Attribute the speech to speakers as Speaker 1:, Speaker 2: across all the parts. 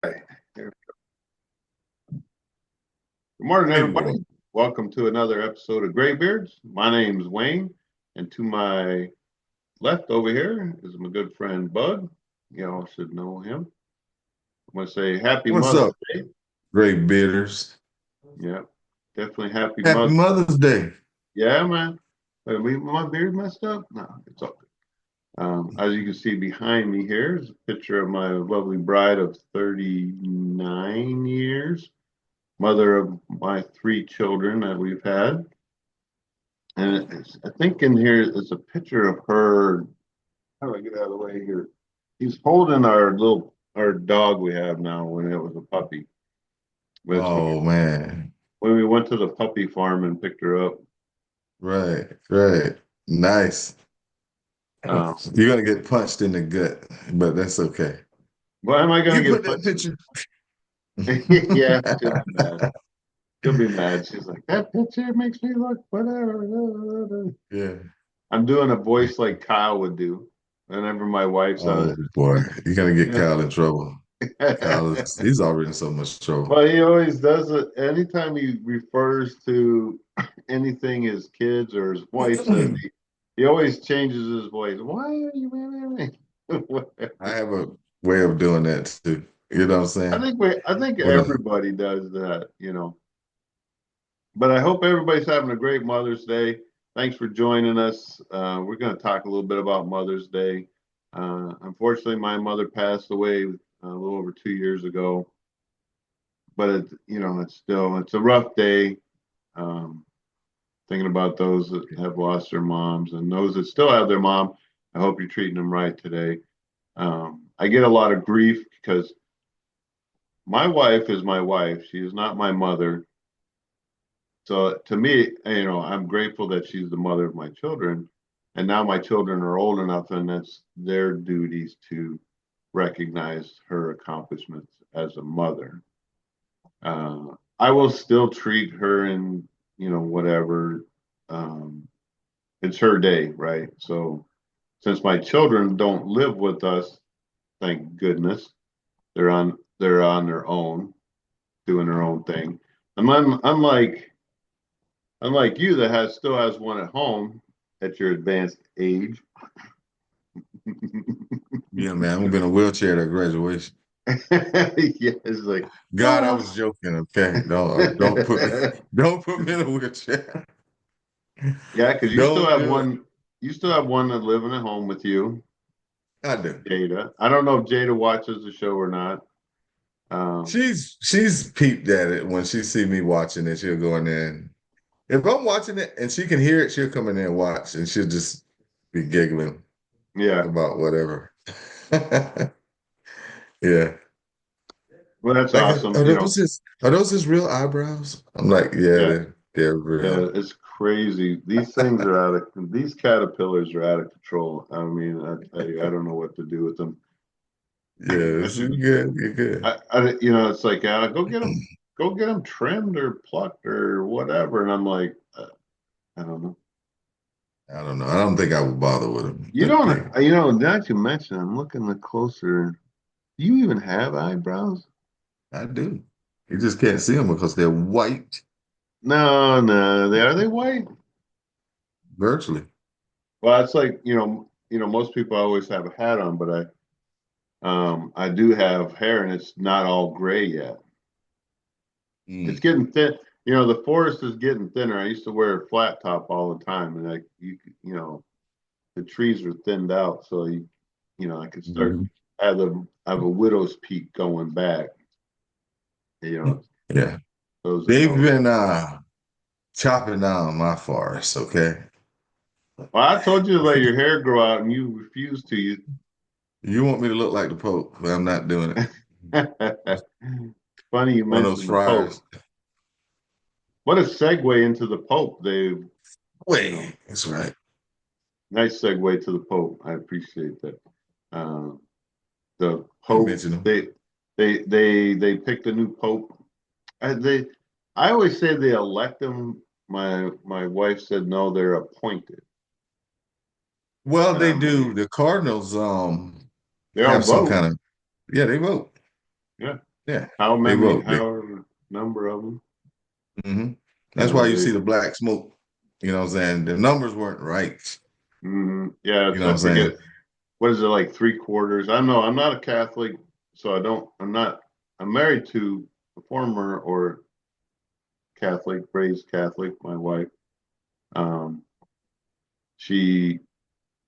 Speaker 1: Right. Good morning,
Speaker 2: Hey, boy.
Speaker 1: everybody. Welcome to another episode of Graybeards. My name's Wayne, and to my left over here is my good friend Bug. Y'all should know him. I'm going to say Happy
Speaker 2: What's
Speaker 1: Mother's
Speaker 2: up,
Speaker 1: Day.
Speaker 2: great bidders?
Speaker 1: Yeah, definitely Happy
Speaker 2: Happy
Speaker 1: Mother's.
Speaker 2: Mother's Day.
Speaker 1: Yeah, man. My beard messed up? No, it's all good. As you can see behind me here is a picture of my lovely bride of 39 years, mother of my three children that we've had. And I think in here is a picture of her. How do I get out of the way here? He's holding our dog we have now when it was a puppy. That's
Speaker 2: Oh man.
Speaker 1: when we went to the puppy farm and picked her up.
Speaker 2: Right, right. Nice.
Speaker 1: Um,
Speaker 2: You're gonna get punched in the gut, but that's okay.
Speaker 1: why am I
Speaker 2: You
Speaker 1: gonna
Speaker 2: put
Speaker 1: get
Speaker 2: that
Speaker 1: punched?
Speaker 2: picture.
Speaker 1: Yeah, she'll be mad. She'll be mad. She's like, that picture makes me look whatever.
Speaker 2: Yeah.
Speaker 1: I'm doing a voice like Kyle would do whenever my wife's on
Speaker 2: Oh boy, you're gonna get
Speaker 1: it.
Speaker 2: Kyle in trouble. Kyle he's already in so much trouble.
Speaker 1: Well, he always does it. Anytime he refers to anything his kids or his wife says, he always changes his voice. Why are you mad at me?
Speaker 2: I have a way of doing that too. You know what I'm saying?
Speaker 1: I think
Speaker 2: When I,
Speaker 1: everybody does that. But I hope everybody's having a great Mother's Day. Thanks for joining us. We're going to talk a little bit about Mother's Day. Unfortunately, my mother passed away a little over 2 years ago, but it's a rough day. Um, Thinking about those that have lost their moms and those that still have their mom. I hope you're treating them right today. I get a lot of grief because my wife is my wife. She is not my mother. So to me, I'm grateful that she's the mother of my children. And now my children are old enough, and it's their duties to recognize her accomplishments as a mother. I will still treat her in, whatever. Um, it's her day, right? So since my children don't live with us, thank goodness, they're on their own, doing their own thing. And unlike you that still has one at home at your advanced age.
Speaker 2: yeah, man, I'm gonna be in a wheelchair at graduation.
Speaker 1: Yeah, it's like,
Speaker 2: God, I
Speaker 1: oh.
Speaker 2: was joking. Okay, don't put me don't put me in a wheelchair.
Speaker 1: Yeah, because
Speaker 2: Don't do it.
Speaker 1: you still have one that living at home with you,
Speaker 2: I do.
Speaker 1: Jada. I don't know if Jada watches the show or not. Um,
Speaker 2: She's peeped at it when she see me watching it. She'll go in there and if I'm watching it and she can hear it, she'll come in there and watch and she'll just be giggling
Speaker 1: yeah,
Speaker 2: about whatever. Yeah.
Speaker 1: well, that's
Speaker 2: Like,
Speaker 1: awesome.
Speaker 2: are those his real eyebrows? I'm like, yeah,
Speaker 1: Yeah,
Speaker 2: they're
Speaker 1: yeah,
Speaker 2: real.
Speaker 1: it's crazy. These caterpillars are out of control. I mean, I tell you, I don't know what to do with them.
Speaker 2: Yeah, it's good. You're good.
Speaker 1: It's like, go get them trimmed or plucked or whatever. And I'm like, I don't know.
Speaker 2: I don't know. I don't think I would bother with him.
Speaker 1: You
Speaker 2: But
Speaker 1: don't,
Speaker 2: yeah,
Speaker 1: now that you mention, I'm looking the closer. Do you even have eyebrows?
Speaker 2: I do. You just can't see them because they're white
Speaker 1: No, no, are they white?
Speaker 2: virtually.
Speaker 1: Well, it's like, most people always have a hat on, but I do have hair and it's not all gray yet. It's
Speaker 2: Mm.
Speaker 1: getting thin. The forest is getting thinner. I used to wear a flat top all the time, and the trees are thinned out, so I could start
Speaker 2: Mhm.
Speaker 1: have a widow's peak going back. You know,
Speaker 2: Yeah.
Speaker 1: those that
Speaker 2: They've
Speaker 1: know.
Speaker 2: been chopping down my forest, okay?
Speaker 1: Well, I told you to let your hair grow out, and you refused to. You.
Speaker 2: You want me to look like the Pope, but I'm not doing it.
Speaker 1: Funny you
Speaker 2: One of those
Speaker 1: mentioned the Pope.
Speaker 2: friars.
Speaker 1: What a segue into the Pope. You know,
Speaker 2: Wait, that's right.
Speaker 1: nice segue to the Pope. I appreciate that. Uh, the
Speaker 2: You
Speaker 1: Pope,
Speaker 2: mentioned them.
Speaker 1: they picked a new Pope. I always say they elect them. My wife said no, they're appointed,
Speaker 2: Well,
Speaker 1: and
Speaker 2: they
Speaker 1: I'm like,
Speaker 2: do. The Cardinals
Speaker 1: they
Speaker 2: have
Speaker 1: don't
Speaker 2: some
Speaker 1: vote.
Speaker 2: kind of yeah, they vote.
Speaker 1: Yeah.
Speaker 2: Yeah,
Speaker 1: How
Speaker 2: they
Speaker 1: many,
Speaker 2: wrote.
Speaker 1: however number of them,
Speaker 2: Hmm.
Speaker 1: you
Speaker 2: That's
Speaker 1: know,
Speaker 2: why you see the black smoke. You know what I'm saying? The numbers weren't right.
Speaker 1: yeah,
Speaker 2: You
Speaker 1: it's,
Speaker 2: know
Speaker 1: I
Speaker 2: what I'm saying?
Speaker 1: forget, what is it, like 3/4? I don't know. I'm not a Catholic, so I'm not, I'm married to a former or Catholic, raised Catholic, my wife. Um, she,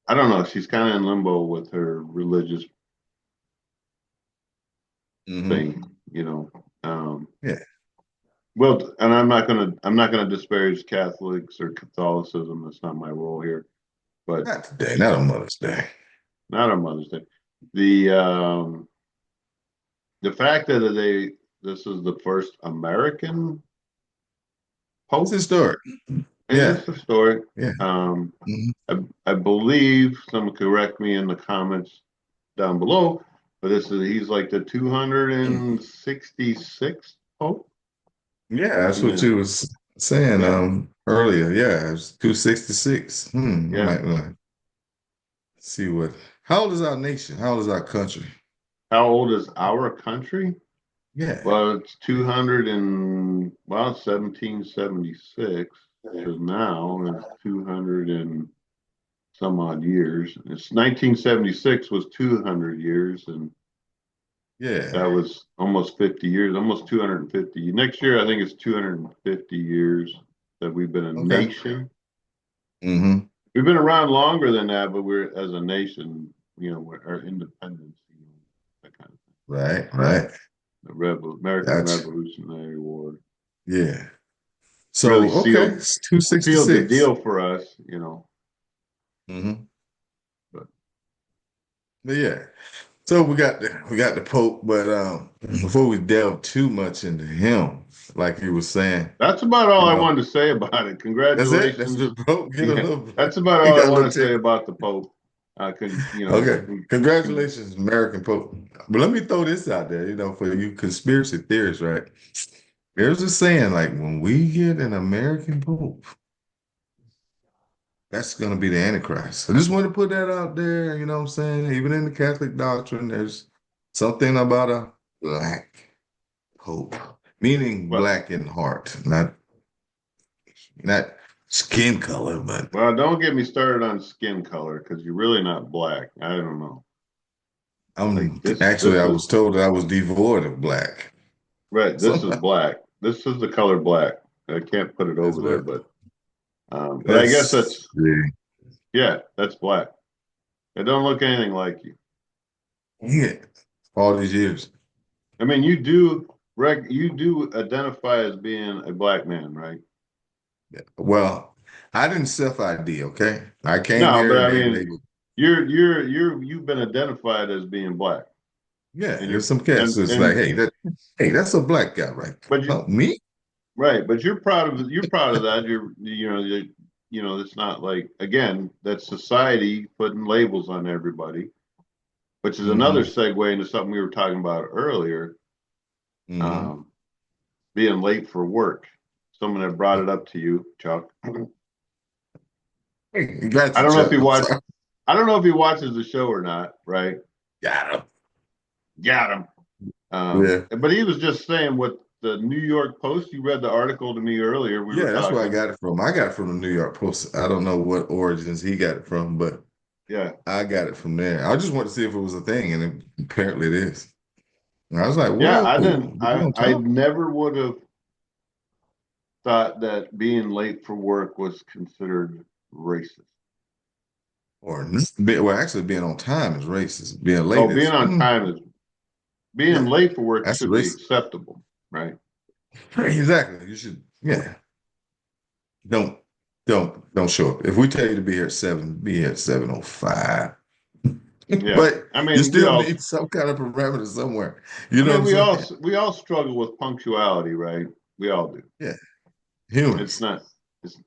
Speaker 1: I don't know, she's kind of in limbo with her religious
Speaker 2: Hmm.
Speaker 1: thing, you know. Um,
Speaker 2: Yeah.
Speaker 1: well, and I'm not gonna disparage Catholics or Catholicism. That's not my role here. But
Speaker 2: Not today, not on Mother's Day.
Speaker 1: not on Mother's Day. The um, the fact that this is the first American
Speaker 2: It's
Speaker 1: pope,
Speaker 2: historic.
Speaker 1: it
Speaker 2: Yeah.
Speaker 1: is historic.
Speaker 2: Yeah.
Speaker 1: Um,
Speaker 2: Hmm.
Speaker 1: I believe someone correct me in the comments down below, but he's like the 266th pope.
Speaker 2: Yeah, that's what
Speaker 1: Yeah,
Speaker 2: you was saying
Speaker 1: yeah,
Speaker 2: earlier. Yeah, it's 266. I
Speaker 1: yeah.
Speaker 2: might see what how old is our nation? How old is our country?
Speaker 1: How old is our country?
Speaker 2: Yeah.
Speaker 1: Well, it's 200 and well, 1776 to now is 200 and some odd years. It's 1976 was 200 years, and that
Speaker 2: Yeah.
Speaker 1: was almost 50 years, almost 250. Next year, I think it's 250 years that we've been a
Speaker 2: Okay.
Speaker 1: nation.
Speaker 2: Hmm.
Speaker 1: We've been around longer than that, but we're as a nation, our independence, that kind of thing.
Speaker 2: Right, right.
Speaker 1: The American
Speaker 2: Gotcha.
Speaker 1: Revolutionary War
Speaker 2: Yeah.
Speaker 1: really
Speaker 2: So okay, it's
Speaker 1: sealed the
Speaker 2: 266.
Speaker 1: deal for us.
Speaker 2: Hmm.
Speaker 1: But
Speaker 2: But yeah. So we got the Pope, but before we delve too much into him, like you were saying,
Speaker 1: that's about all
Speaker 2: you
Speaker 1: I
Speaker 2: know,
Speaker 1: wanted to say about it.
Speaker 2: that's it. That's the
Speaker 1: Congratulations.
Speaker 2: Pope. Get a
Speaker 1: Yeah,
Speaker 2: little,
Speaker 1: that's about
Speaker 2: he
Speaker 1: all I
Speaker 2: got a
Speaker 1: want
Speaker 2: little
Speaker 1: to say
Speaker 2: tickle.
Speaker 1: about the Pope.
Speaker 2: Okay. Congratulations, American Pope. But let me throw this out there, for you conspiracy theorists, right? There's a saying like when we get an American Pope, that's going to be the Antichrist. I just want to put that out there, you know what I'm saying? Even in the Catholic doctrine, there's something about a black Pope, meaning
Speaker 1: well,
Speaker 2: black in heart, not skin color, but
Speaker 1: well, don't get me started on skin color because you're really not black. I don't know. Like
Speaker 2: I'm
Speaker 1: this,
Speaker 2: actually I was told that I was devoid of black.
Speaker 1: right? This is
Speaker 2: So
Speaker 1: black. This is the color black. I can't put it
Speaker 2: that's
Speaker 1: over there,
Speaker 2: what
Speaker 1: but I guess
Speaker 2: that's the
Speaker 1: yeah, that's black. It don't look anything like you.
Speaker 2: yeah. All these years.
Speaker 1: I mean, you do identify as being a black man, right?
Speaker 2: Well, I didn't self-ID, okay? I came
Speaker 1: No,
Speaker 2: here
Speaker 1: but
Speaker 2: and
Speaker 1: I
Speaker 2: they
Speaker 1: mean,
Speaker 2: labeled,
Speaker 1: you've been identified as being black,
Speaker 2: yeah,
Speaker 1: and
Speaker 2: there's some cats that's like, hey, that's a black guy, right?
Speaker 1: but you
Speaker 2: Oh, me?
Speaker 1: right, but you're proud of that. It's not like again that society putting labels on everybody, which is another
Speaker 2: Hmm.
Speaker 1: segue into something we were talking about earlier,
Speaker 2: Hmm.
Speaker 1: um, being late for work. Someone had brought it up to you, Chuck.
Speaker 2: Hey, got
Speaker 1: I
Speaker 2: you,
Speaker 1: don't know if
Speaker 2: Chuck.
Speaker 1: you
Speaker 2: I'm
Speaker 1: watch.
Speaker 2: sorry.
Speaker 1: I don't know if he watches the show or not. Right?
Speaker 2: Got him.
Speaker 1: Got him.
Speaker 2: Yeah.
Speaker 1: But he was just saying what the New York Post. You read the article to me earlier. We were
Speaker 2: Yeah, that's where I
Speaker 1: talking.
Speaker 2: got it from. I got it from the New York Post. I don't know what origins he got it from, but
Speaker 1: Yeah,
Speaker 2: I got it from there. I just wanted to see if it was a thing, and apparently it is. And I was like,
Speaker 1: yeah.
Speaker 2: whoa,
Speaker 1: I didn't.
Speaker 2: we gonna
Speaker 1: I
Speaker 2: talk?
Speaker 1: never would have thought that being late for work was considered racist.
Speaker 2: Or well, actually, being on time is racist. Being
Speaker 1: Oh,
Speaker 2: late
Speaker 1: being
Speaker 2: is,
Speaker 1: on time is being
Speaker 2: yeah,
Speaker 1: late for work
Speaker 2: that's
Speaker 1: should be
Speaker 2: racist.
Speaker 1: acceptable, right?
Speaker 2: Exactly. You should, yeah. Don't don't show up. If we tell you to be here at 7, be here at 7:05.
Speaker 1: Yeah.
Speaker 2: But
Speaker 1: I
Speaker 2: you
Speaker 1: mean,
Speaker 2: still need some kind of parameter somewhere. You know what I'm saying?
Speaker 1: we all struggle with punctuality, right? We all do.
Speaker 2: Yeah,
Speaker 1: It's
Speaker 2: humans.
Speaker 1: not. It's.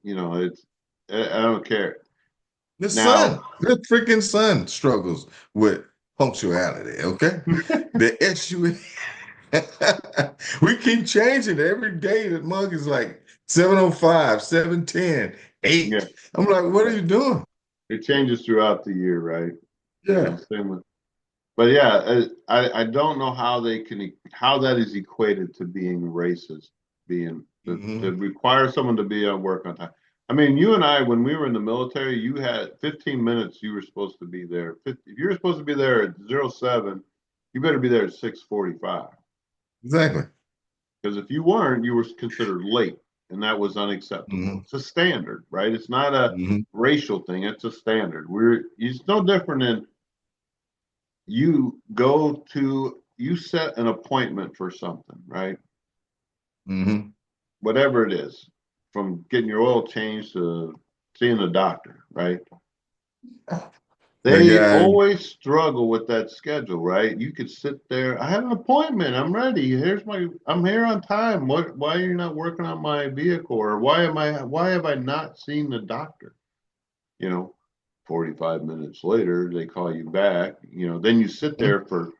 Speaker 1: I don't care now.
Speaker 2: The freaking sun struggles with punctuality. Okay, the issue. We keep changing it. Every day. The mug is like 7:05, 7:10,
Speaker 1: Yeah,
Speaker 2: 8. I'm like, what are
Speaker 1: yeah.
Speaker 2: you doing?
Speaker 1: It changes throughout the year, right?
Speaker 2: Yeah.
Speaker 1: Same with. But yeah, I don't know how how that is equated to being racist, being to
Speaker 2: Hmm.
Speaker 1: require someone to be at work on time. I mean, you and I, when we were in the military, you had 15 minutes you were supposed to be there. If you were supposed to be there at 07, you better be there at 6:45.
Speaker 2: Exactly.
Speaker 1: Because if you weren't, you were considered late, and that was unacceptable.
Speaker 2: Hmm.
Speaker 1: It's a standard, right? It's not a
Speaker 2: Hmm.
Speaker 1: racial thing, it's a standard. It's no different than you set an appointment for something, right?
Speaker 2: Hmm.
Speaker 1: Whatever it is, from getting your oil changed to seeing a doctor, right?
Speaker 2: That
Speaker 1: They
Speaker 2: guy,
Speaker 1: always struggle with that schedule, right? You could sit there. I have an appointment. I'm ready. I'm here on time. why are you not working on my vehicle? Or why have I not seen the doctor? You know, 45 minutes later, they call you back. Then you sit
Speaker 2: mhm,
Speaker 1: there for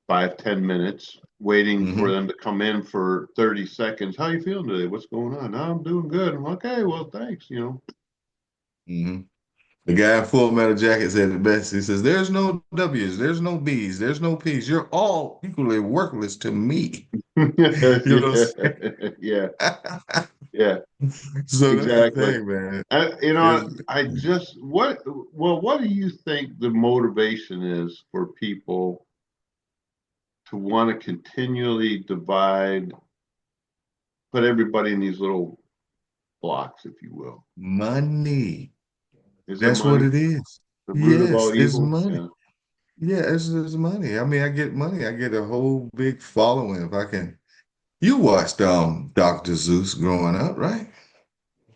Speaker 1: 5, 10 minutes waiting for
Speaker 2: mhm,
Speaker 1: them to come in for 30 seconds. How you feeling today? What's going on? I'm doing good. I'm okay. Well, thanks.
Speaker 2: mhm. The guy in Full Metal Jacket said it best. He says, "There's no W's, there's no B's, there's no P's. You're all equally worthless to me." You know what
Speaker 1: Yeah, yeah,
Speaker 2: I'm
Speaker 1: yeah,
Speaker 2: saying? So that's the
Speaker 1: exactly.
Speaker 2: thing, man.
Speaker 1: I,
Speaker 2: Is
Speaker 1: I just what do you think the motivation is for people to want to continually divide, put everybody in these little blocks, if you will?
Speaker 2: money.
Speaker 1: Is it
Speaker 2: That's what
Speaker 1: money?
Speaker 2: it is.
Speaker 1: The root of
Speaker 2: Yes,
Speaker 1: all
Speaker 2: it's
Speaker 1: evil?
Speaker 2: money.
Speaker 1: Yeah.
Speaker 2: Yeah, it's money. I mean, I get money. I get a whole big following if I can. You watched Dr. Zeus growing up, right?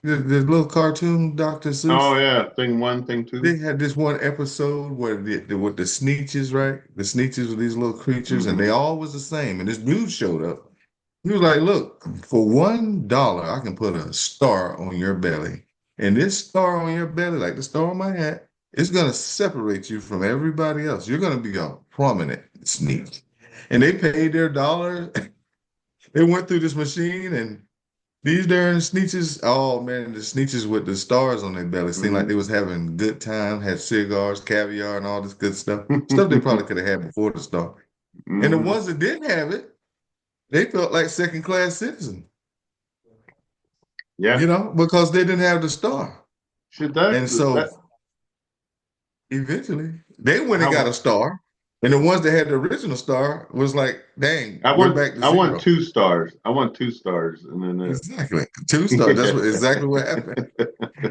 Speaker 2: The little cartoon Dr.
Speaker 1: Oh
Speaker 2: Seuss.
Speaker 1: yeah, thing one, thing two.
Speaker 2: They had this one episode where with the Sneetches, right? The Sneetches were these little creatures, and they
Speaker 1: Hmm.
Speaker 2: all was the same. And this dude showed up. He was like, "Look, for $1, I can put a star on your belly, and this star on your belly, like the star on my hat, is gonna separate you from everybody else. You're gonna be a prominent sneak." And they paid their dollar. They went through this machine, and these darn Sneetches, oh man, the Sneetches with the stars on their belly seemed like
Speaker 1: Hmm.
Speaker 2: they was having good time, had cigars, caviar, and all this good stuff. Stuff they probably could have had before the star. And the
Speaker 1: Hmm.
Speaker 2: ones that didn't have it, they felt like second class citizens,
Speaker 1: Yeah.
Speaker 2: because they didn't have the star.
Speaker 1: Should that
Speaker 2: And so
Speaker 1: that
Speaker 2: eventually they went and got
Speaker 1: I
Speaker 2: a star. And the ones that had the original star was like, dang,
Speaker 1: I
Speaker 2: we're
Speaker 1: want
Speaker 2: back to
Speaker 1: I want
Speaker 2: zero.
Speaker 1: 2 stars. I want 2 stars, and then
Speaker 2: Exactly. Two stars. That's exactly what happened.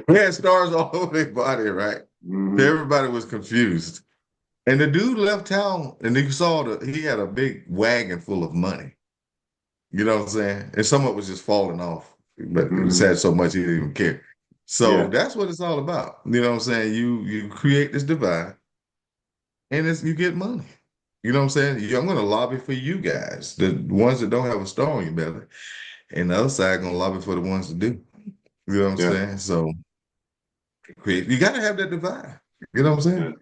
Speaker 2: They had stars all over their body, right?
Speaker 1: hmm.
Speaker 2: Everybody was confused. And the dude left town and he saw he had a big wagon full of money. You know what I'm saying? And some of it was just falling off, but it was
Speaker 1: Hmm.
Speaker 2: had so much he didn't even care. So
Speaker 1: Yeah,
Speaker 2: that's what it's all about. You know what I'm saying? You create this divide and you get money. You know what I'm saying? I'm gonna lobby for you guys, the ones that don't have a star on your belly, and the other side gonna lobby for the ones that do. You know what I'm
Speaker 1: yeah,
Speaker 2: saying? So you gotta have that divide. You know what I'm
Speaker 1: yeah.
Speaker 2: saying?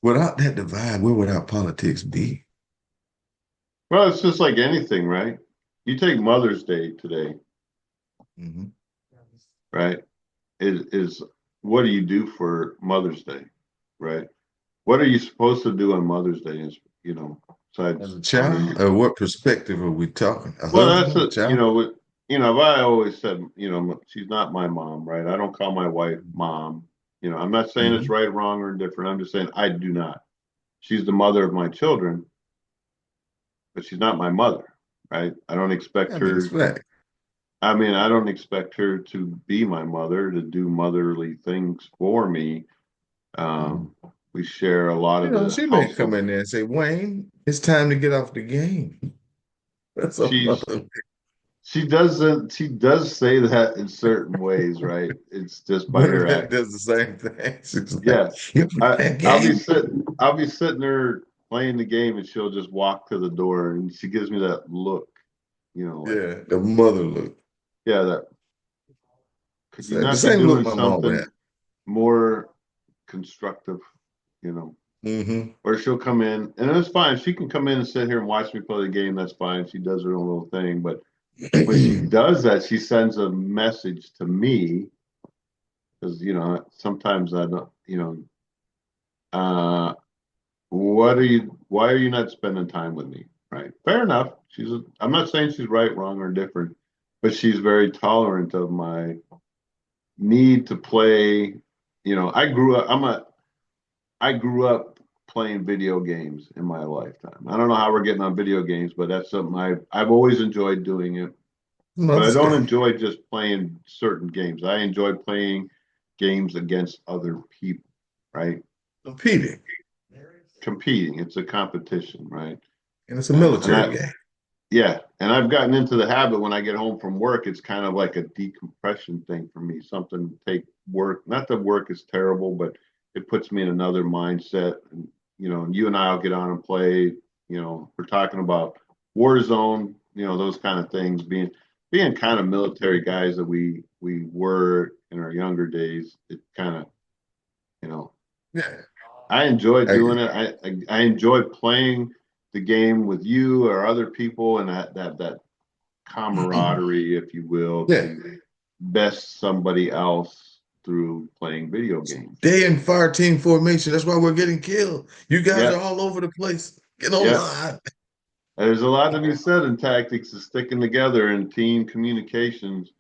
Speaker 2: Without that divide, where would our politics be?
Speaker 1: Well, it's just like anything, right? You take Mother's Day today,
Speaker 2: Hmm.
Speaker 1: right? Is what do you do for Mother's Day, right? What are you supposed to do on Mother's Day?
Speaker 2: As
Speaker 1: Besides
Speaker 2: a
Speaker 1: honoring
Speaker 2: child,
Speaker 1: your.
Speaker 2: what perspective are we talking? A
Speaker 1: Well, that's
Speaker 2: husband, a child?
Speaker 1: I always said, she's not my mom, right? I don't call my wife mom. I'm not saying it's
Speaker 2: Hmm.
Speaker 1: right, wrong, or indifferent. I'm just saying I do not. She's the mother of my children, but she's not my mother, right? I don't expect
Speaker 2: I mean, it's
Speaker 1: her.
Speaker 2: fact.
Speaker 1: I mean, I don't expect her to be my mother, to do motherly things for me.
Speaker 2: Mhm.
Speaker 1: Um, we share a lot of the
Speaker 2: She may come
Speaker 1: household.
Speaker 2: in there and say, Wayne, it's time to get off the game. That's a
Speaker 1: She's
Speaker 2: mother.
Speaker 1: she does say that in certain ways, right? It's just by her
Speaker 2: Bernadette
Speaker 1: act.
Speaker 2: does the same thing. She's like,
Speaker 1: Yeah.
Speaker 2: you play that game?
Speaker 1: I'll be sitting there playing the game and she'll just walk to the door and she gives me that look, like,
Speaker 2: Yeah, the mother look.
Speaker 1: yeah, that could you
Speaker 2: The
Speaker 1: not be
Speaker 2: same look
Speaker 1: doing
Speaker 2: my mom
Speaker 1: something
Speaker 2: had.
Speaker 1: more constructive, you know?
Speaker 2: Hmm.
Speaker 1: Or she'll come in and it's fine. She can come in and sit here and watch me play the game. That's fine. She does her own little thing. But when she does that, she sends a message to me because, sometimes I don't, uh, what are you? why are you not spending time with me? Right. Fair enough. I'm not saying she's right, wrong, or different, but she's very tolerant of my need to play. You know, I grew up playing video games in my lifetime. I don't know how we're getting on video games, but that's something I've always enjoyed doing it. But I
Speaker 2: Mother's
Speaker 1: don't
Speaker 2: Day.
Speaker 1: enjoy just playing certain games. I enjoy playing games against other people, right?
Speaker 2: Competing.
Speaker 1: Competing. It's a competition, right?
Speaker 2: And it's a
Speaker 1: And
Speaker 2: military game.
Speaker 1: yeah, and I've gotten into the habit when I get home from work, it's kind of like a decompression thing for me, something to take work. Not that work is terrible, but it puts me in another mindset. And, you know, and you and I'll get on and play, you know, we're talking about Warzone, you know, those kind of things, being kind of military guys that we were in our younger days. It kind of, you know,
Speaker 2: Yeah.
Speaker 1: I enjoy
Speaker 2: I,
Speaker 1: doing it. I enjoy playing the game with you or other people, and that camaraderie, if you will,
Speaker 2: yeah.
Speaker 1: to best somebody else through playing video games.
Speaker 2: Stay in fire team formation. That's why we're getting killed. You guys
Speaker 1: Yeah,
Speaker 2: are all over the place. Get on
Speaker 1: yeah.
Speaker 2: line.
Speaker 1: There's a lot to be said in tactics of sticking together, and team communications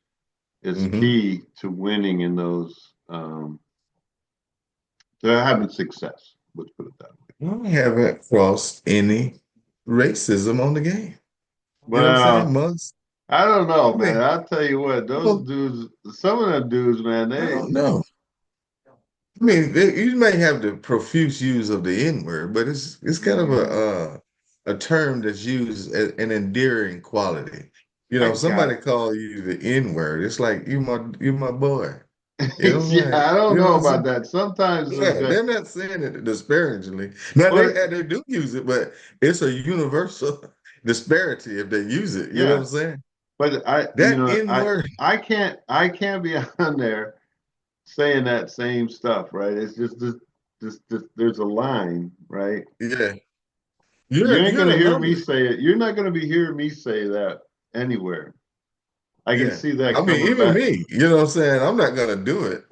Speaker 1: is
Speaker 2: Hmm.
Speaker 1: key to winning in those, to having success. Let's put it that way.
Speaker 2: I haven't crossed any racism on the game. You know what I'm saying?
Speaker 1: Well,
Speaker 2: Mugs.
Speaker 1: I don't
Speaker 2: I
Speaker 1: know, man.
Speaker 2: mean,
Speaker 1: I'll tell you what, those
Speaker 2: well,
Speaker 1: dudes, some of them dudes, man,
Speaker 2: I
Speaker 1: they,
Speaker 2: don't know. I mean, you may have the profuse use of the N word, but it's kind of
Speaker 1: mm,
Speaker 2: a term that's used as an endearing quality. You
Speaker 1: I
Speaker 2: know,
Speaker 1: got
Speaker 2: somebody call you the N word, it's like you my boy. You know,
Speaker 1: yeah,
Speaker 2: like
Speaker 1: I don't
Speaker 2: you know
Speaker 1: know
Speaker 2: what I'm
Speaker 1: about
Speaker 2: saying?
Speaker 1: that. Sometimes it's
Speaker 2: Yeah,
Speaker 1: got,
Speaker 2: they're not saying it disparagingly. Now
Speaker 1: well,
Speaker 2: they do use it, but it's a universal disparity if they use it. You know what
Speaker 1: yeah,
Speaker 2: I'm saying?
Speaker 1: but you
Speaker 2: That
Speaker 1: know,
Speaker 2: N word.
Speaker 1: I can't be on there saying that same stuff, right? It's just this there's a line, right?
Speaker 2: Yeah,
Speaker 1: You ain't
Speaker 2: you're an
Speaker 1: gonna hear me
Speaker 2: anomaly.
Speaker 1: say it. You're not gonna be hearing me say that anywhere. I can
Speaker 2: Yeah.
Speaker 1: see
Speaker 2: I
Speaker 1: that
Speaker 2: mean,
Speaker 1: coming
Speaker 2: even
Speaker 1: back.
Speaker 2: me, you know what I'm saying? I'm not gonna do it.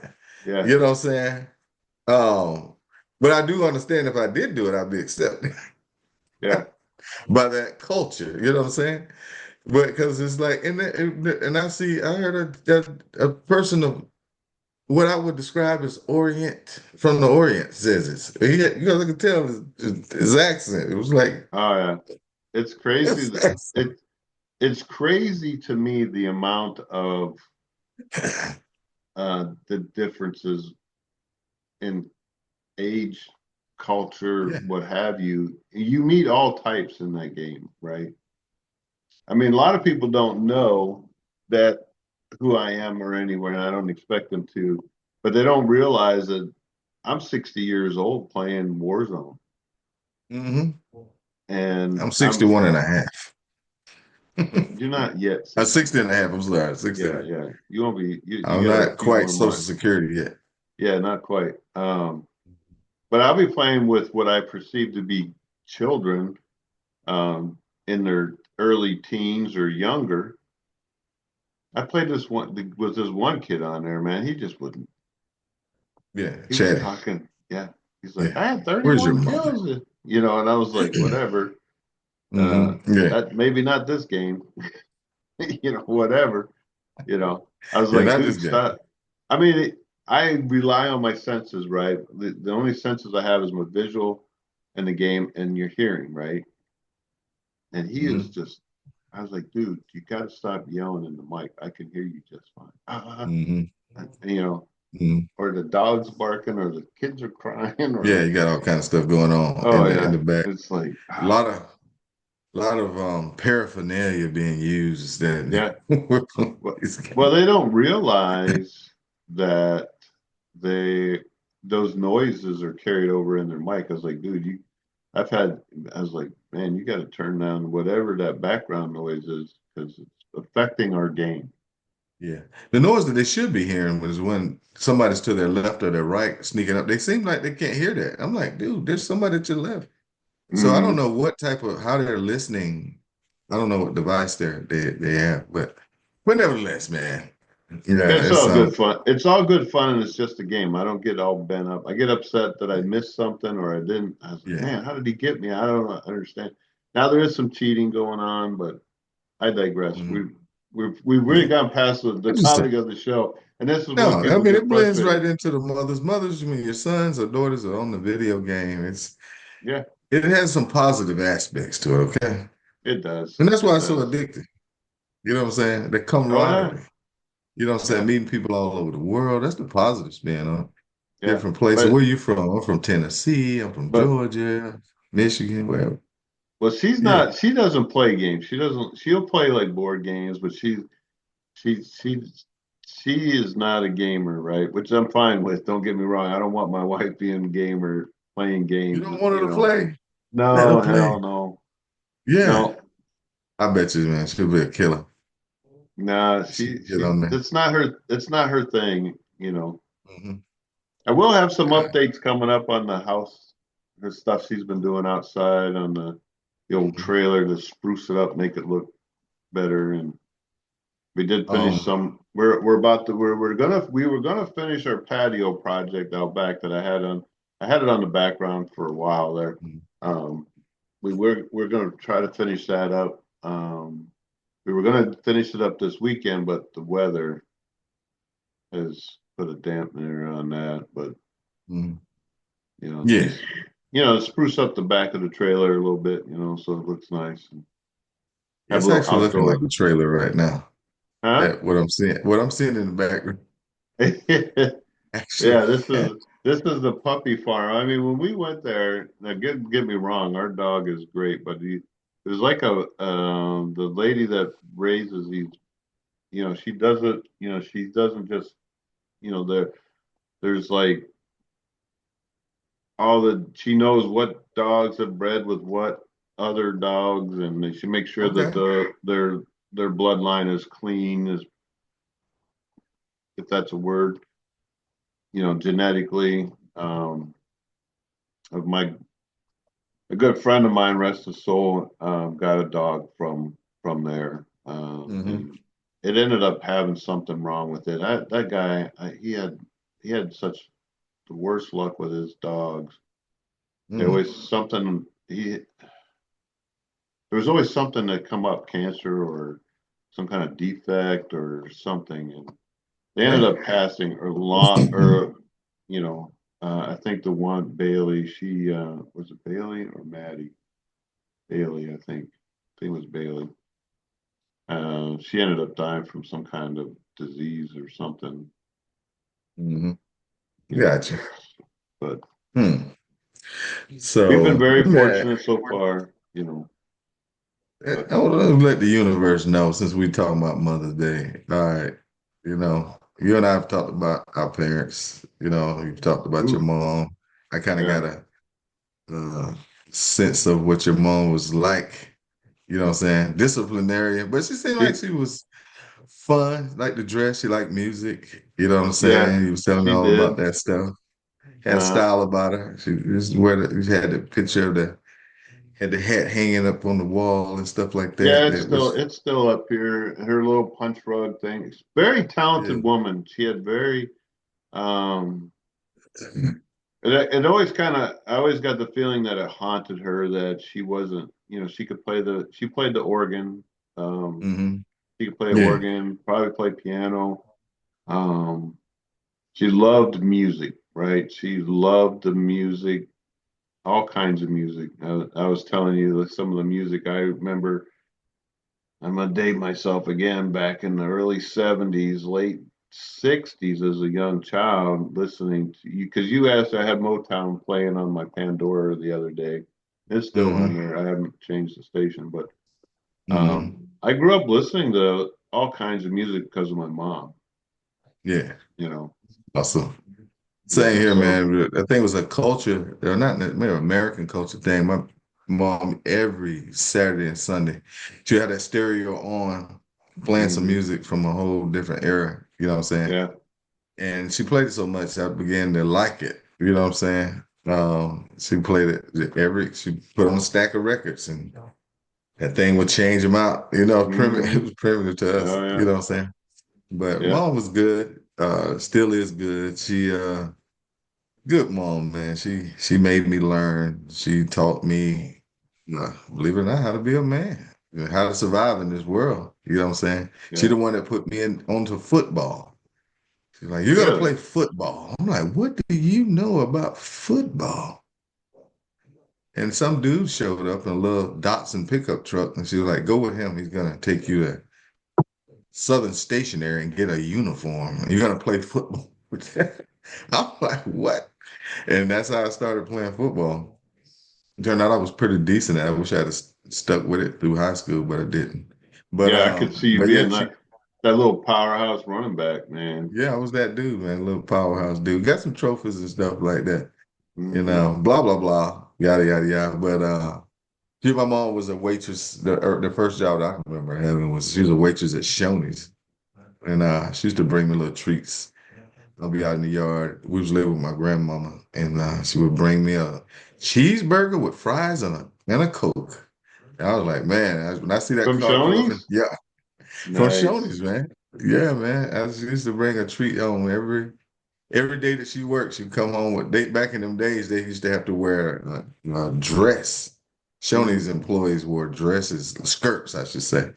Speaker 1: Yeah,
Speaker 2: You know what I'm saying? Um, but I do understand if I did do it, I'd be accepted
Speaker 1: yeah.
Speaker 2: by that culture. You know what I'm saying? But because it's like, and I heard a person of what I would describe as Orient from the Orient says this. You guys can tell his accent. It was like,
Speaker 1: Oh yeah. It's crazy.
Speaker 2: that's
Speaker 1: It's crazy to me the amount of the differences in age, culture,
Speaker 2: yeah,
Speaker 1: what have you. You meet all types in that game, right? I mean, a lot of people don't know that who I am or anywhere, and I don't expect them to, but they don't realize that I'm 60 years old playing Warzone,
Speaker 2: hmm
Speaker 1: and
Speaker 2: I'm 61 and a half.
Speaker 1: you're not yet
Speaker 2: I'm
Speaker 1: 60.
Speaker 2: 60 and a half. I'm sorry, 60 and
Speaker 1: Yeah,
Speaker 2: a half.
Speaker 1: yeah. You won't be. You
Speaker 2: I'm
Speaker 1: got a
Speaker 2: not
Speaker 1: few
Speaker 2: quite
Speaker 1: more
Speaker 2: Social
Speaker 1: months.
Speaker 2: Security yet.
Speaker 1: Yeah, not quite. But I'll be playing with what I perceive to be children um, in their early teens or younger. I played this one with this one kid on there, man. He just wouldn't.
Speaker 2: Yeah,
Speaker 1: He was
Speaker 2: chatty.
Speaker 1: talking. Yeah, he's like,
Speaker 2: Yeah.
Speaker 1: I had
Speaker 2: Where's your
Speaker 1: 31
Speaker 2: mother?
Speaker 1: kills, you know, and I was like, whatever.
Speaker 2: Yeah.
Speaker 1: That maybe not this game, you know, whatever. You know, I was
Speaker 2: Yeah,
Speaker 1: like,
Speaker 2: not this
Speaker 1: dude,
Speaker 2: guy.
Speaker 1: stop. I mean, I rely on my senses, right? The only senses I have is my visual and the game and your hearing, right? And he is
Speaker 2: Hmm.
Speaker 1: just, I was like, dude, you got to stop yelling in the mic. I can hear you just fine.
Speaker 2: Hmm.
Speaker 1: You know,
Speaker 2: Hmm.
Speaker 1: or the dog's barking, or the kids are crying, or
Speaker 2: Yeah,
Speaker 1: the,
Speaker 2: you got all kind of stuff going on
Speaker 1: oh
Speaker 2: in
Speaker 1: yeah,
Speaker 2: the back.
Speaker 1: it's like,
Speaker 2: A lot of paraphernalia being used that
Speaker 1: yeah. Well, they don't realize that they those noises are carried over in their mic. I was like, dude, I've had, I was like, man, you got to turn down whatever that background noise is because it's affecting our game.
Speaker 2: Yeah. The noise that they should be hearing was when somebody's to their left or their right sneaking up. They seem like they can't hear that. I'm like, dude, there's somebody to the left. So I don't
Speaker 1: Mm,
Speaker 2: know what type of how they're listening. I don't know what device they have, but nevertheless, man. Yeah,
Speaker 1: It's
Speaker 2: it's
Speaker 1: all good fun. It's all good fun, and it's just a game. I don't get all bent up. I get upset that I missed something or I didn't. I was like,
Speaker 2: yeah.
Speaker 1: man, how did he get me? I don't understand. Now there is some cheating going on, but I digress.
Speaker 2: Mhm.
Speaker 1: We've really
Speaker 2: Yeah.
Speaker 1: gone past the
Speaker 2: I just say
Speaker 1: topic of the show, and this is where
Speaker 2: no, I
Speaker 1: people
Speaker 2: mean
Speaker 1: get
Speaker 2: it blends
Speaker 1: frustrated.
Speaker 2: right into the mothers. Mothers, when your sons or daughters are on the video game,
Speaker 1: Yeah,
Speaker 2: it has some positive aspects to it, okay?
Speaker 1: it does.
Speaker 2: And that's why
Speaker 1: It
Speaker 2: it's so
Speaker 1: does.
Speaker 2: addictive. You know what I'm saying? The
Speaker 1: Oh yeah,
Speaker 2: camaraderie. You know what I'm saying?
Speaker 1: yeah,
Speaker 2: Meeting people all over the world. That's the positive spin on
Speaker 1: yeah.
Speaker 2: different places.
Speaker 1: But
Speaker 2: Where you from? I'm from Tennessee. I'm from
Speaker 1: but
Speaker 2: Georgia, Michigan, wherever.
Speaker 1: well, she's
Speaker 2: Yeah.
Speaker 1: not. She doesn't play games. She doesn't. She'll play like board games, but she she she is not a gamer, right? Which I'm fine with. Don't get me wrong. I don't want my wife being a gamer, playing
Speaker 2: You
Speaker 1: games.
Speaker 2: don't want her
Speaker 1: You
Speaker 2: to
Speaker 1: know,
Speaker 2: play? Let her
Speaker 1: no,
Speaker 2: play.
Speaker 1: hell no,
Speaker 2: Yeah.
Speaker 1: no,
Speaker 2: I bet you, man, she'll be a killer.
Speaker 1: nah.
Speaker 2: She
Speaker 1: She
Speaker 2: get
Speaker 1: she.
Speaker 2: on there.
Speaker 1: It's not her. It's not her thing. You know.
Speaker 2: Hmm.
Speaker 1: I will have some
Speaker 2: All right.
Speaker 1: updates coming up on the house, the stuff she's been doing outside on the old
Speaker 2: Mhm.
Speaker 1: trailer to spruce it up, make it look better. And we did finish
Speaker 2: Um,
Speaker 1: some. We're about to we were gonna finish our patio project out back that I had it on the background for a while there.
Speaker 2: mhm.
Speaker 1: Um, we're gonna try to finish that up. We were gonna finish it up this weekend, but the weather has put a dampener on that. But
Speaker 2: Mhm.
Speaker 1: at
Speaker 2: Yeah,
Speaker 1: least spruce up the back of the trailer a little bit, so it looks nice and have a
Speaker 2: it's
Speaker 1: little
Speaker 2: actually looking like
Speaker 1: outdoor.
Speaker 2: a trailer right now.
Speaker 1: Huh?
Speaker 2: That what I'm seeing in the background. Actually,
Speaker 1: Yeah, this is the puppy farm. I mean, when we went there, now get me wrong, our dog is great, but there's like the lady that raises these, she doesn't just, there's like she knows what dogs have bred with what other dogs, and she makes sure that
Speaker 2: okay.
Speaker 1: their bloodline is clean, as if that's a word, genetically. Of my A good friend of mine, rest his soul, got a dog from there,
Speaker 2: Hmm.
Speaker 1: and it ended up having something wrong with it. That guy, he had such the worst luck with his dogs. They
Speaker 2: Mm.
Speaker 1: always something he there was always something that come up, cancer or some kind of defect or something, and they ended
Speaker 2: Okay.
Speaker 1: up passing or lot or you know. I think the one Bailey, she was it Bailey or Maddie? Bailey, I think. I think it was Bailey. She ended up dying from some kind of disease or something,
Speaker 2: Hmm.
Speaker 1: you know.
Speaker 2: Gotcha.
Speaker 1: But
Speaker 2: Hmm.
Speaker 1: we've been
Speaker 2: So,
Speaker 1: very
Speaker 2: man,
Speaker 1: fortunate so far. But
Speaker 2: I want to let the universe know since we talking about Mother's Day. All right, you and I have talked about our parents. You've talked about your
Speaker 1: ooh,
Speaker 2: mom. I kind of
Speaker 1: yeah,
Speaker 2: got a uh, sense of what your mom was like. You know what I'm saying? Disciplinarian, but she seemed like
Speaker 1: she,
Speaker 2: she was fun, liked to dress, she liked music. You know what I'm
Speaker 1: yeah,
Speaker 2: saying? He was telling me
Speaker 1: she
Speaker 2: all about
Speaker 1: did.
Speaker 2: that stuff. Had a
Speaker 1: Uh,
Speaker 2: style about her. She had the picture of had the hat hanging up on the wall and stuff like
Speaker 1: yeah,
Speaker 2: that. That was
Speaker 1: it's still up here. Her little punch rug thing. Very
Speaker 2: yeah.
Speaker 1: talented woman. She had very um. It always I always got the feeling that it haunted her that she wasn't, she played the organ. Um,
Speaker 2: Hmm.
Speaker 1: she could play
Speaker 2: Yeah.
Speaker 1: organ, probably play piano. Um, she loved music, right? She loved the music, all kinds of music. I was telling you that some of the music I remember. I'm gonna date myself again. Back in the early '70s, late '60s, as a young child, listening to you because you asked. I had Motown playing on my Pandora the other day. It's still on
Speaker 2: Hmm.
Speaker 1: there. I haven't changed the station, but
Speaker 2: Hmm.
Speaker 1: I grew up listening to all kinds of music because of my mom.
Speaker 2: Yeah.
Speaker 1: You know,
Speaker 2: Awesome. Same
Speaker 1: yeah.
Speaker 2: here,
Speaker 1: So
Speaker 2: man. I think it was a culture, or not maybe American culture thing. My mom every Saturday and Sunday, she had that stereo on, playing some
Speaker 1: mhm,
Speaker 2: music from a whole different era. You know what I'm saying?
Speaker 1: yeah,
Speaker 2: And she played it so much, I began to like it. You know what I'm saying? She played it she put on a stack of records, and that thing would change them out. It
Speaker 1: hmm
Speaker 2: was primitive to us.
Speaker 1: oh
Speaker 2: You
Speaker 1: yeah,
Speaker 2: know what I'm saying? But
Speaker 1: Yeah.
Speaker 2: mom was good. Still is good. She good mom, man. She made me learn. She taught me, believe it or not, how to be a man, how to survive in this world. You know what I'm saying? She
Speaker 1: Yeah.
Speaker 2: the one that put me in onto football. She's like, you gotta
Speaker 1: Really?
Speaker 2: play football. I'm like, what do you know about football? And some dude showed up in a little Datsun pickup truck, and she was like, go with him. He's gonna take you to Southern Stationary and get a uniform. You're gonna play football. I'm like, what? And that's how I started playing football. It turned out I was pretty decent at it. I wish I had stuck with it through high school, but I didn't.
Speaker 1: Yeah, I could see you
Speaker 2: But yeah,
Speaker 1: being that little powerhouse running back, man.
Speaker 2: yeah, I was that dude, man, little powerhouse dude. Got some trophies and stuff like that.
Speaker 1: Hmm.
Speaker 2: Blah blah blah, yada yada yada. But my mom was a waitress. The first job that I can remember having was she was a waitress at Shoney's, and she used to bring me little treats. I'll be out in the yard. We was living with my grandmama, and she would bring me a cheeseburger with fries and a Coke. And I was like, man, when I see that
Speaker 1: From
Speaker 2: car pull up, and
Speaker 1: Shoney's?
Speaker 2: yeah, from
Speaker 1: Nice.
Speaker 2: Shoney's, man. Yeah, man. She used to bring a treat home every day that she worked. She'd come home with back in them days. They used to have to wear a dress. Shoney's
Speaker 1: Mm,
Speaker 2: employees wore dresses, skirts, I should say,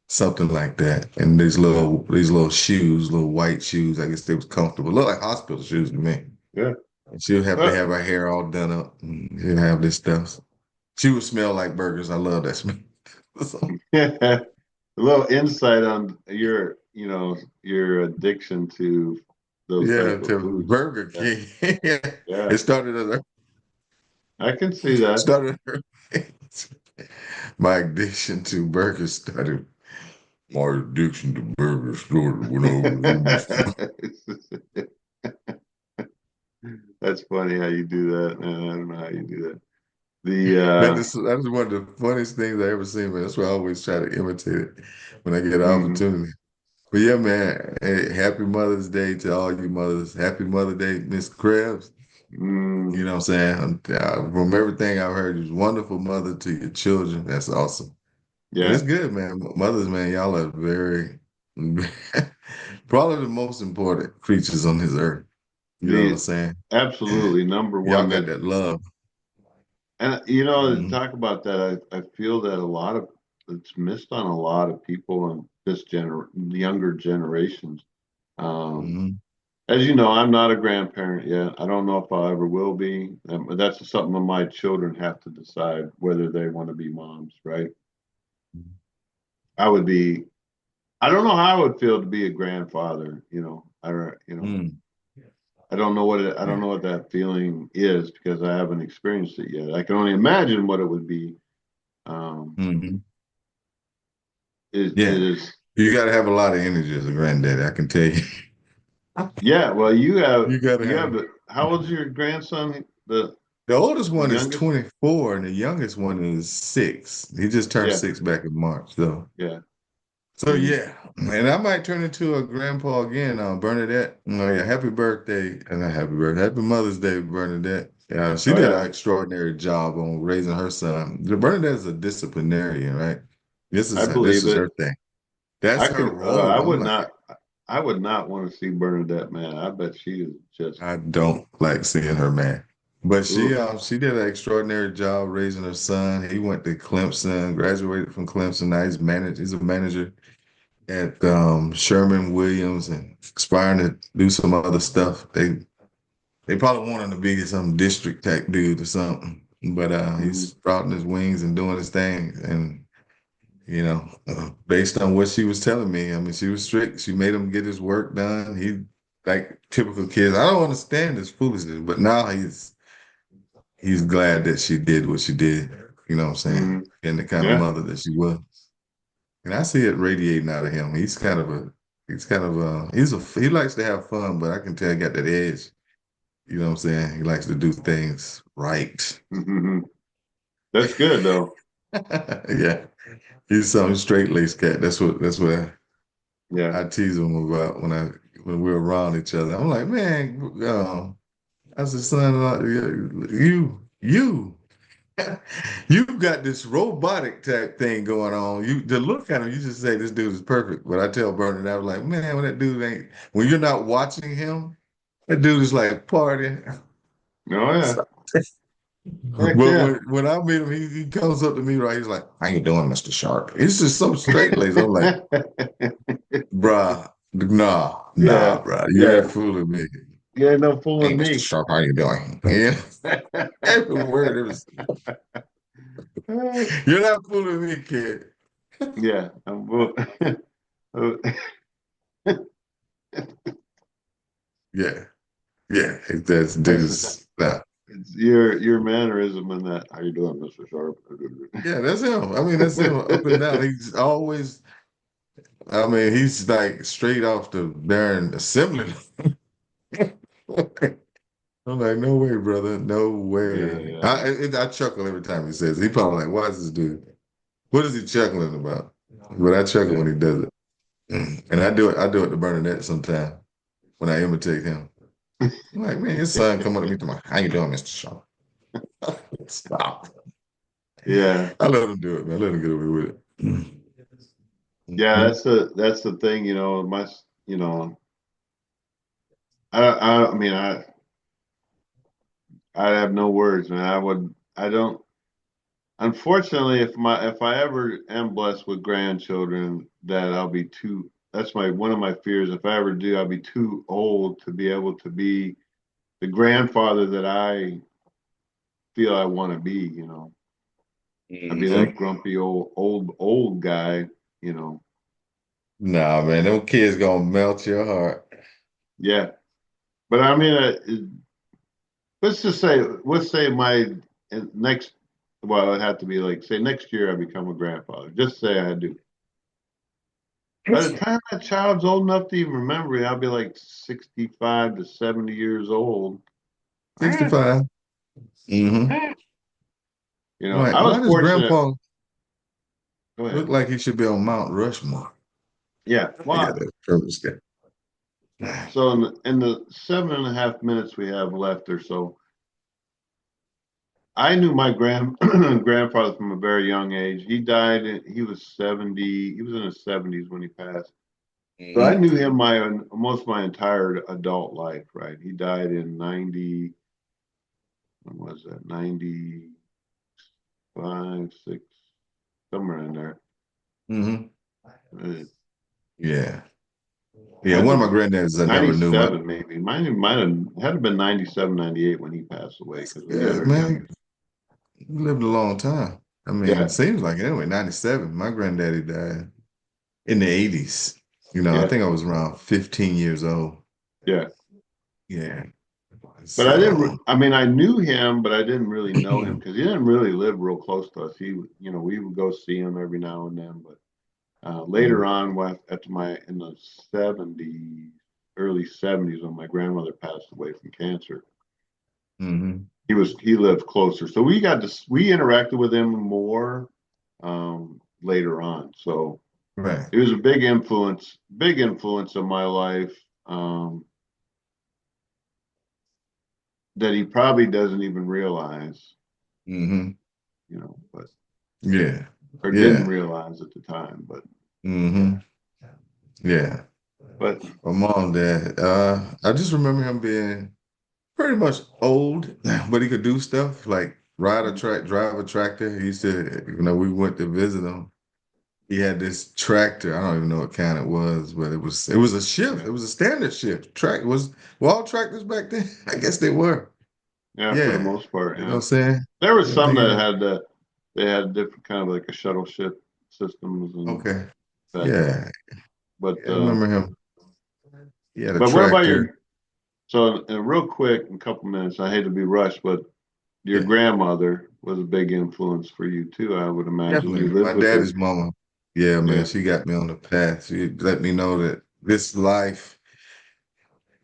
Speaker 2: something like that. And
Speaker 1: yeah.
Speaker 2: these little shoes, little white shoes. I guess they was comfortable. Look like hospital shoes to me.
Speaker 1: Yeah.
Speaker 2: And she would have to
Speaker 1: Uh,
Speaker 2: have her hair all done up. And she'd have this stuff. She would smell like burgers. I love that smell. So,
Speaker 1: a little insight on your addiction to those
Speaker 2: yeah,
Speaker 1: type of
Speaker 2: to
Speaker 1: foods.
Speaker 2: Burger
Speaker 1: Yeah.
Speaker 2: King.
Speaker 1: Yeah.
Speaker 2: It
Speaker 1: I can see that.
Speaker 2: started my addiction to burgers started. My addiction to burgers started when I was.
Speaker 1: That's funny how you do that, man. I don't know how you do that. The
Speaker 2: That is one of the funniest things I ever seen, man. That's why I always try to imitate it when I get an
Speaker 1: mhm,
Speaker 2: opportunity. But yeah, man, hey, happy Mother's Day to all you mothers. Happy Mother's Day, Miss Krebs.
Speaker 1: mm,
Speaker 2: You know what I'm saying? From everything I've heard, you're a wonderful mother to your children. That's awesome. And
Speaker 1: yeah.
Speaker 2: it's good, man. Mothers, man, y'all are very, probably the most important creatures on this earth. You know what I'm
Speaker 1: The
Speaker 2: saying?
Speaker 1: absolutely number
Speaker 2: Y'all
Speaker 1: one
Speaker 2: got
Speaker 1: that
Speaker 2: that love.
Speaker 1: and to
Speaker 2: Mhm.
Speaker 1: talk about that, I feel that a lot of it's missed on a lot of people in this younger generations. Um,
Speaker 2: Mhm.
Speaker 1: as you know, I'm not a grandparent yet. I don't know if I ever will be. That's something that my children have to decide whether they want to be moms, right? I would be. I don't know how I would feel to be a grandfather.
Speaker 2: Mhm.
Speaker 1: I don't know I
Speaker 2: Yeah.
Speaker 1: don't know what that feeling is because I haven't experienced it yet. I can only imagine what it would be. Um,
Speaker 2: Mhm.
Speaker 1: it
Speaker 2: Yeah.
Speaker 1: is.
Speaker 2: You got to have a lot of energy as a granddaddy, I can tell you.
Speaker 1: Yeah. Well,
Speaker 2: You got to
Speaker 1: you have
Speaker 2: have.
Speaker 1: the. How old's your grandson?
Speaker 2: The oldest
Speaker 1: The
Speaker 2: one is
Speaker 1: youngest?
Speaker 2: 24 and the youngest one is 6. He just turned
Speaker 1: Yeah.
Speaker 2: 6 back in March, though.
Speaker 1: Yeah.
Speaker 2: So
Speaker 1: Mm.
Speaker 2: yeah, and I might turn into a grandpa again. Bernadette, oh yeah, happy birthday, and not happy birthday, happy Mother's Day, Bernadette. Yeah, she
Speaker 1: Oh
Speaker 2: did
Speaker 1: yeah.
Speaker 2: an extraordinary job on raising her son. Bernadette is a disciplinarian, right?
Speaker 1: I
Speaker 2: This
Speaker 1: believe
Speaker 2: is
Speaker 1: it.
Speaker 2: her thing. That's
Speaker 1: I
Speaker 2: her
Speaker 1: could.
Speaker 2: role. I'm like,
Speaker 1: I would not want to see Bernadette, man. I bet she is just.
Speaker 2: I don't like seeing her, man. But
Speaker 1: Oof.
Speaker 2: she did an extraordinary job raising her son. He went to Clemson, graduated from Clemson. Now he's a manager at Sherman Williams and aspiring to do some other stuff. They probably want him to be some district type dude or something. But he's
Speaker 1: Mm.
Speaker 2: sprouting his wings and doing his thing. And based on what she was telling me, I mean, she was strict. She made him get his work done. He like typical kids. I don't understand this foolishness, but now he's glad that she did what she did. You know what I'm saying?
Speaker 1: Mm.
Speaker 2: And the kind of
Speaker 1: Yeah.
Speaker 2: mother that she was. And I see it radiating out of him. He likes to have fun, but I can tell he got that edge. You know what I'm saying? He likes to do things right.
Speaker 1: That's good though.
Speaker 2: Yeah. He's some straight laced cat. That's what
Speaker 1: Yeah.
Speaker 2: I tease him about when we're around each other. I'm like, man, I said, son, you. You've got this robotic type thing going on. You the look at him, you just say this dude is perfect. But I tell Vernon, I was like, man, when that dude ain't when you're not watching him, that dude is like partying.
Speaker 1: Oh yeah.
Speaker 2: So-
Speaker 1: Heck
Speaker 2: But
Speaker 1: yeah.
Speaker 2: when I meet him, he comes up to me, right? He's like, how you doing, Mr. Sharp? He's just so straight laced. I'm like, bruh,
Speaker 1: Yeah.
Speaker 2: bruh. You
Speaker 1: Yeah.
Speaker 2: ain't fooling me.
Speaker 1: You ain't no
Speaker 2: Hey,
Speaker 1: fooling
Speaker 2: Mr.
Speaker 1: me.
Speaker 2: Sharp, how you doing? Yeah. Every word, every you're not fooling me, kid.
Speaker 1: Yeah.
Speaker 2: Yeah. Yeah. That's
Speaker 1: That's
Speaker 2: dude's nah.
Speaker 1: it's your mannerism in that. How you doing, Mr. Sharp?
Speaker 2: Yeah, that's him. I mean, that's him up and down. He's always, I mean, he's like straight off the darn assembly. I'm like, no way, brother. No way.
Speaker 1: Yeah.
Speaker 2: I chuckle every time he says it. He probably like, why is this dude? What is he chuckling about? But I chuckle
Speaker 1: Yeah.
Speaker 2: when he does it. And I do it to Bernadette sometimes when I imitate him. I'm like, man, his son come up to me to my, how you doing, Mr. Shaw? Stop.
Speaker 1: Yeah.
Speaker 2: I let him do it, man. I let him get away with it.
Speaker 1: Yeah.
Speaker 2: Mhm.
Speaker 1: That's the thing. My you know I mean I have no words, man. I don't. Unfortunately, if I ever am blessed with grandchildren, that I'll be too. That's my one of my fears. If I ever do, I'll be too old to be able to be the grandfather that I feel I want to be. I'd be that
Speaker 2: Mhm.
Speaker 1: grumpy old guy. You know.
Speaker 2: Nah, man, them kids gonna melt your heart.
Speaker 1: Yeah, but I mean, let's say my next. Well, it'd have to be like say next year I become a grandfather. Just say I do. By the time that child's old enough to even remember it, I'll be like 65 to 70 years old. Eh,
Speaker 2: 65. Mm-hmm.
Speaker 1: eh.
Speaker 2: Like,
Speaker 1: I was
Speaker 2: why does
Speaker 1: fortunate.
Speaker 2: Grandpa
Speaker 1: Go
Speaker 2: look
Speaker 1: ahead.
Speaker 2: like he should be on Mount Rushmore?
Speaker 1: Yeah.
Speaker 2: I got
Speaker 1: Well,
Speaker 2: that purpose guy.
Speaker 1: so in the 7.5 minutes we have left or so, I knew my grandfather from a very young age. He died. He was 70. He was in his 70s when he passed. So I
Speaker 2: Mm-hmm.
Speaker 1: knew him my almost my entire adult life. Right. He died in 90. When was that? 95, six, somewhere in there.
Speaker 2: Mm-hmm.
Speaker 1: It
Speaker 2: Yeah. Yeah,
Speaker 1: had
Speaker 2: one of
Speaker 1: to
Speaker 2: my granddads I never knew. My
Speaker 1: 97 maybe. Mine might have had to been 97, 98 when he passed away
Speaker 2: that's
Speaker 1: because we had
Speaker 2: good,
Speaker 1: our
Speaker 2: man.
Speaker 1: youngest.
Speaker 2: He lived a long time. I mean,
Speaker 1: Yeah,
Speaker 2: it seems like it anyway. 97. My granddaddy died in the 80s. I
Speaker 1: yeah,
Speaker 2: think I was around 15 years old.
Speaker 1: yeah.
Speaker 2: Yeah.
Speaker 1: But I didn't.
Speaker 2: So,
Speaker 1: I mean, I knew him, but I didn't really know him because he didn't really live real close to us. We would go see him every now and then. But later on, after my in the 70s, early 70s, when my grandmother passed away from cancer,
Speaker 2: mm-hmm.
Speaker 1: he lived closer, so we interacted with him more later on. So
Speaker 2: Right.
Speaker 1: it was a big influence in my life that he probably doesn't even realize,
Speaker 2: Mm-hmm.
Speaker 1: but
Speaker 2: Yeah.
Speaker 1: or didn't
Speaker 2: Yeah.
Speaker 1: realize at the time. But
Speaker 2: Mm-hmm. Yeah.
Speaker 1: but
Speaker 2: My mom, dad. I just remember him being pretty much old, but he could do stuff like ride a track, drive a tractor. He used to, we went to visit him. He had this tractor. I don't even know what kind it was, but it was a shift. It was a standard shift. Were all tractors back then? I guess they were.
Speaker 1: yeah, for the
Speaker 2: Yeah.
Speaker 1: most part,
Speaker 2: You know what
Speaker 1: yeah.
Speaker 2: I'm saying?
Speaker 1: There was
Speaker 2: I
Speaker 1: some
Speaker 2: think
Speaker 1: that had they had different kind of like a shuttle ship systems and
Speaker 2: okay.
Speaker 1: that.
Speaker 2: Yeah.
Speaker 1: But
Speaker 2: Yeah, I remember him. He had a
Speaker 1: what about
Speaker 2: tractor.
Speaker 1: your so real quick in a couple minutes? I hate to be rushed, but your
Speaker 2: Yeah.
Speaker 1: grandmother was a big influence for you too. I would imagine you
Speaker 2: Definitely.
Speaker 1: lived
Speaker 2: My
Speaker 1: with her.
Speaker 2: daddy's mama. Yeah, man,
Speaker 1: Yeah.
Speaker 2: she got me on the path. She let me know that this life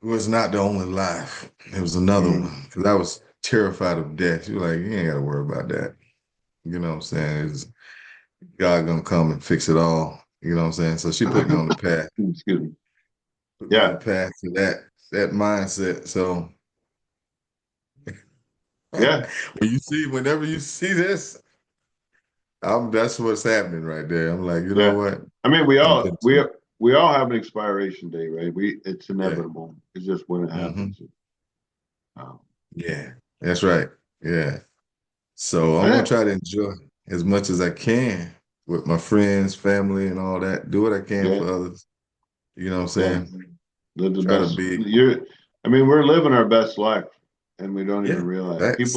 Speaker 2: was not the only life. It was another
Speaker 1: Mm.
Speaker 2: one. Because I was terrified of death. She was like, you ain't got to worry about that. You know what I'm saying? It's God gonna come and fix it all. You know what I'm saying? So she put me on the path,
Speaker 1: Excuse me.
Speaker 2: put me on the
Speaker 1: Yeah.
Speaker 2: path to that mindset. So
Speaker 1: Yeah,
Speaker 2: Whenever you see this, that's what's happening right there. I'm like, you know
Speaker 1: yeah.
Speaker 2: what?
Speaker 1: I mean, we
Speaker 2: I'm
Speaker 1: all we
Speaker 2: content.
Speaker 1: we all have an expiration date, right? It's
Speaker 2: Yeah.
Speaker 1: inevitable. It's just when it
Speaker 2: Hmm.
Speaker 1: happens. Um,
Speaker 2: Yeah. That's right. Yeah. So I'm gonna
Speaker 1: yeah,
Speaker 2: try to enjoy as much as I can with my friends, family, and all that. Do what I can
Speaker 1: yeah,
Speaker 2: for others. You know what I'm
Speaker 1: yeah.
Speaker 2: saying?
Speaker 1: Live the
Speaker 2: Try to
Speaker 1: best.
Speaker 2: be,
Speaker 1: I mean, we're living our best life, and we don't even
Speaker 2: yeah,
Speaker 1: realize.
Speaker 2: facts.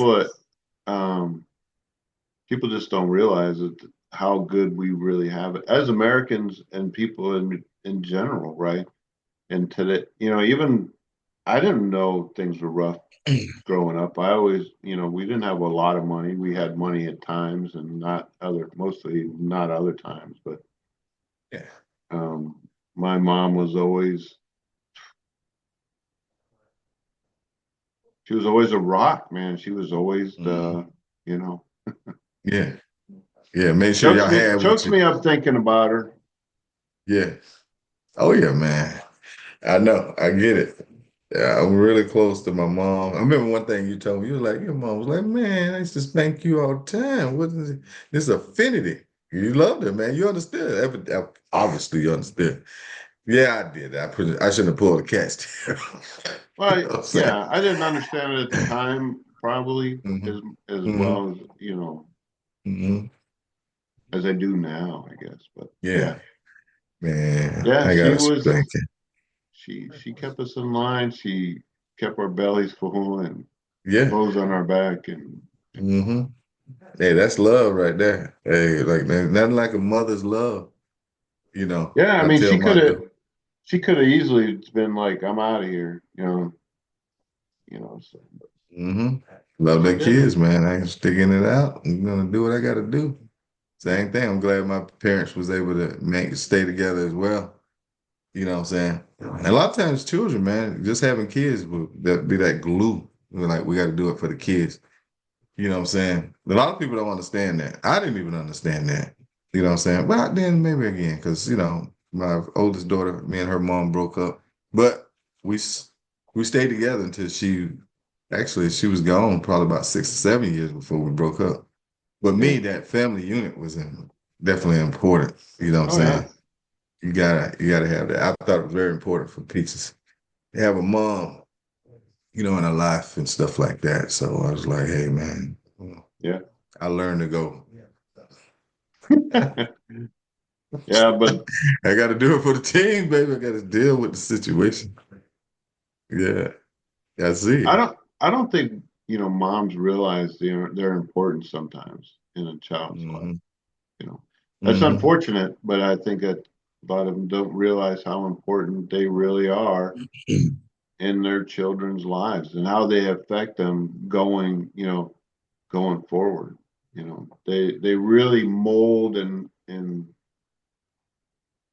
Speaker 1: Um, people just don't realize it, how good we really have it as Americans and people in general, right? And today, even I didn't know things were rough growing up. I always, we didn't have a lot of money. We had money at times and mostly not other times. But
Speaker 2: Yeah.
Speaker 1: um, my mom she was always a rock, man. She was always
Speaker 2: Mhm.
Speaker 1: you know,
Speaker 2: Yeah. Yeah. Make sure y'all had what
Speaker 1: chokes
Speaker 2: you,
Speaker 1: me up thinking about her.
Speaker 2: yeah. Oh yeah, man. I know. I get it. Yeah, I'm really close to my mom. I remember one thing you told me. You were like, your mom was like, man, I used to spank you all the time. What is it? This affinity. You loved her, man. You understood. Obviously, you understood. Yeah, I did. I shouldn't have pulled a catch. You know
Speaker 1: Well,
Speaker 2: what I'm saying?
Speaker 1: yeah, I didn't understand it at the time, probably
Speaker 2: Hmm.
Speaker 1: as
Speaker 2: Hmm.
Speaker 1: well as
Speaker 2: Hmm.
Speaker 1: as I do now, I guess. But
Speaker 2: Yeah,
Speaker 1: yeah,
Speaker 2: man.
Speaker 1: yeah,
Speaker 2: I gotta spank it.
Speaker 1: she kept us in line. She kept our bellies full and
Speaker 2: Yeah.
Speaker 1: clothes on our back, and
Speaker 2: Hmm. Hey, that's love right there. Hey, like man, nothing like a mother's love.
Speaker 1: yeah, I
Speaker 2: I
Speaker 1: mean,
Speaker 2: tell my daughter.
Speaker 1: she could have easily been like, "I'm out of here," So,
Speaker 2: Hmm. Love
Speaker 1: she
Speaker 2: their
Speaker 1: didn't.
Speaker 2: kids, man. I ain't sticking it out. I'm gonna do what I gotta do. Same thing. I'm glad my parents was able to stay together as well. You know what I'm saying? And a lot of times children, man, just having kids will that be that glue. We're like, we gotta do it for the kids. You know what I'm saying? A lot of people don't understand that. I didn't even understand that. You know what I'm saying? But then maybe again, because my oldest daughter, me and her mom broke up. But we s- we stayed together until she was gone probably about 6 or 7 years before we broke up. But
Speaker 1: Yeah.
Speaker 2: me, that family unit was definitely important. You know what I'm
Speaker 1: Oh yeah.
Speaker 2: saying? You gotta have that. I thought it was very important for Peaches to have a mom, in her life and stuff like that. So I was like, hey man,
Speaker 1: Yeah.
Speaker 2: I learned to go.
Speaker 1: Yeah, but
Speaker 2: I gotta do it for the team, baby. I gotta deal with the situation. Yeah. I see.
Speaker 1: I don't think moms realize their importance sometimes in a child's life.
Speaker 2: Hmm.
Speaker 1: You know, that's
Speaker 2: Hmm.
Speaker 1: unfortunate, but I think that a lot of them don't realize how important they really are in their children's lives and how they affect them going forward. They really mold and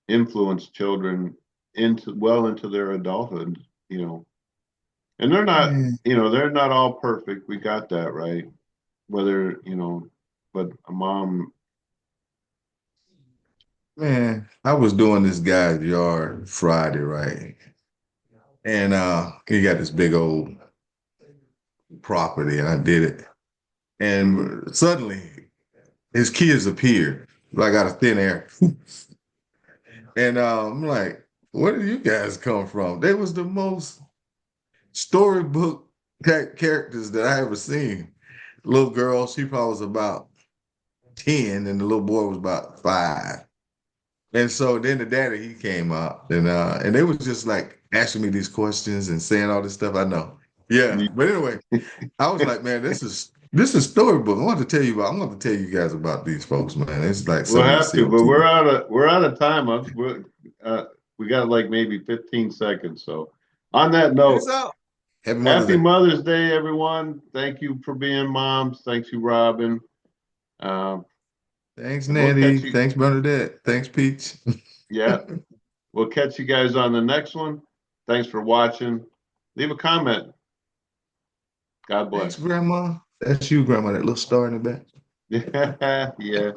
Speaker 1: influence children into their adulthood. You know, and
Speaker 2: Man,
Speaker 1: they're not all perfect. We got that right. Whether but a mom.
Speaker 2: man, I was doing this guy's yard Friday, right? And he got this big old property, and I did it.
Speaker 1: Mhm.
Speaker 2: And suddenly his kids appeared like out of thin air. And I'm like, where did you guys come from? They was the most storybook characters that I ever seen. Little girl, she probably was about 10, and the little boy was about 5. And so then the daddy, he came out, and they was just like asking me these questions and saying all this stuff. I know. Yeah. But anyway, I was like, man, this is storybook. I'm going to tell you guys about these folks, man. It's like
Speaker 1: We'll
Speaker 2: something you
Speaker 1: have
Speaker 2: see
Speaker 1: to,
Speaker 2: on
Speaker 1: but
Speaker 2: TV.
Speaker 1: we're out of time. We got like maybe 15 seconds. So, on that
Speaker 2: Peace
Speaker 1: note,
Speaker 2: out. Happy Mother's
Speaker 1: happy
Speaker 2: Day.
Speaker 1: Mother's Day, everyone. Thank you for being moms. Thanks you, Robin. Um,
Speaker 2: Thanks,
Speaker 1: and we'll
Speaker 2: Natty.
Speaker 1: catch you.
Speaker 2: Thanks, Bernadette. Thanks, Peach.
Speaker 1: Yeah, we'll catch you guys on the next one. Thanks for watching. Leave a comment. God
Speaker 2: Thanks,
Speaker 1: bless.
Speaker 2: Grandma. That's you, Grandma, that little star in the back.
Speaker 1: Yeah.